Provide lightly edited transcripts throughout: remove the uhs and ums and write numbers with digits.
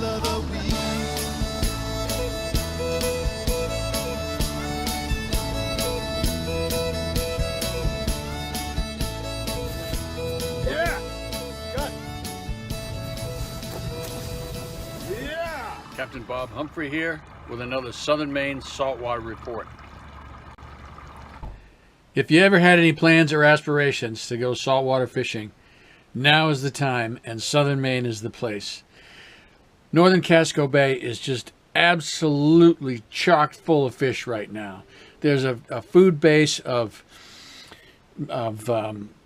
middle of the week. Yeah! Good. Yeah! Captain Bob Humphrey here with another Southern Maine Saltwater Report. If you ever had any plans or aspirations to go saltwater fishing, now is the time, and Southern Maine is the place. Northern Casco Bay is just absolutely chock full of fish right now. There's a food base of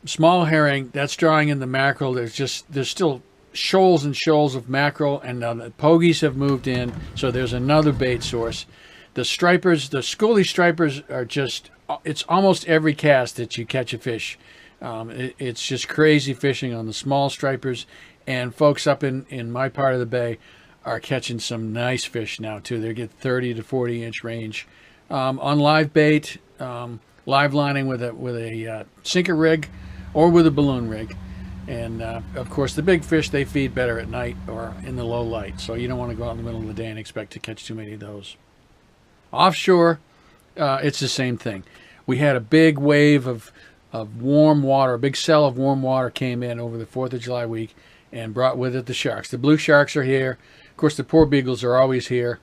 small herring that's drawing in the mackerel. There's still shoals and shoals of mackerel, and the pogies have moved in, so there's another bait source. The stripers, the schoolie stripers, are just, it's almost every cast that you catch a fish. It's just crazy fishing on the small stripers, and folks up in my part of the bay are catching some nice fish now too. They get 30 to 40 inch range on live bait, live lining with a sinker rig or with a balloon rig. And of course, the big fish, they feed better at night or in the low light, so you don't want to go out in the middle of the day and expect to catch too many of those. Offshore, it's the same thing. We had a big wave of warm water, a big cell of warm water came in over the 4th of July week and brought with it the sharks. The blue sharks are here. Of course, the poor beagles are always here.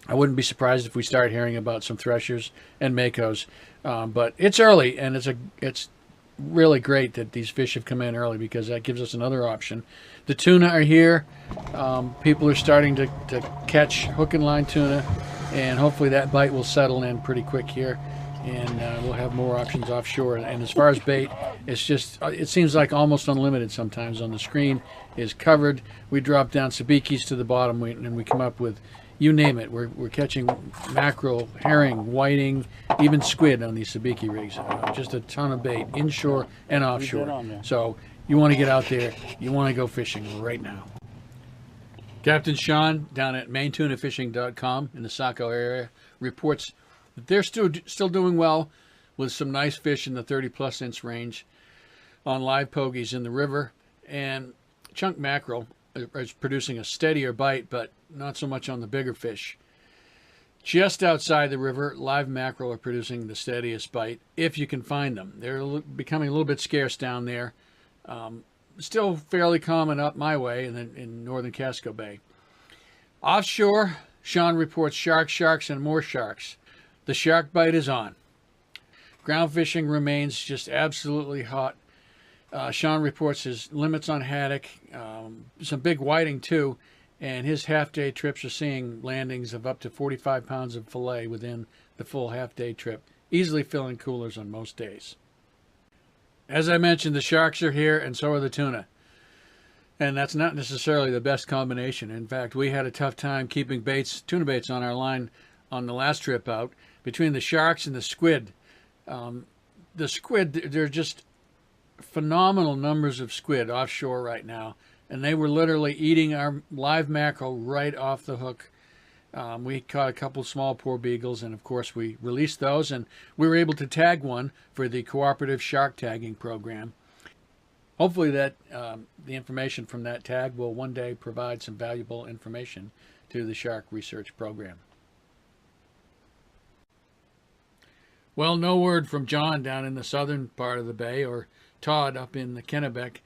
I wouldn't be surprised if we start hearing about some threshers and makos, but it's early, and it's really great that these fish have come in early because that gives us another option. The tuna are here. People are starting to catch hook and line tuna, and hopefully that bite will settle in pretty quick here, and we'll have more options offshore. And as far as bait, it seems like almost unlimited sometimes. On the screen is covered. We drop down sabikis to the bottom, and we come up with, you name it. We're catching mackerel, herring, whiting, even squid on these sabiki rigs. Just a ton of bait, inshore and offshore. So you want to get out there. You want to go fishing right now. Captain Sean down at MaineTunaFishing.com in the Saco area reports that they're still doing well with some nice fish in the 30+ inch range on live pogies in the river, and chunk mackerel is producing a steadier bite, but not so much on the bigger fish. Just outside the river, live mackerel are producing the steadiest bite, if you can find them. They're becoming a little bit scarce down there. Still fairly common up my way in northern Casco Bay. Offshore, Sean reports sharks, and more sharks. The shark bite is on. Ground fishing remains just absolutely hot. Sean reports his limits on haddock, some big whiting too, and his half-day trips are seeing landings of up to 45 pounds of fillet within the full half-day trip, easily filling coolers on most days. As I mentioned, the sharks are here, and so are the tuna. And that's not necessarily the best combination. In fact, we had a tough time keeping tuna baits on our line on the last trip out. Between the sharks and the squid, they're just phenomenal numbers of squid offshore right now, and they were literally eating our live mackerel right off the hook. We caught a couple small poor beagles, and of course we released those, and we were able to tag one for the cooperative shark tagging program. Hopefully that the information from that tag will one day provide some valuable information to the shark research program. Well, no word from John down in the southern part of the bay, or Todd up in the Kennebec.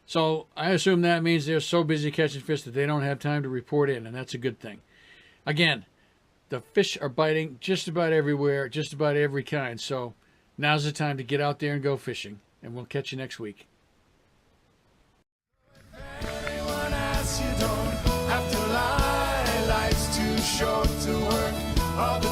So I assume that means they're so busy catching fish that they don't have time to report in, and that's a good thing. Again, the fish are biting just about everywhere, just about every kind. So now's the time to get out there and go fishing, and we'll catch you next week. Anyone asks, you don't have to lie. Life's too short to work all the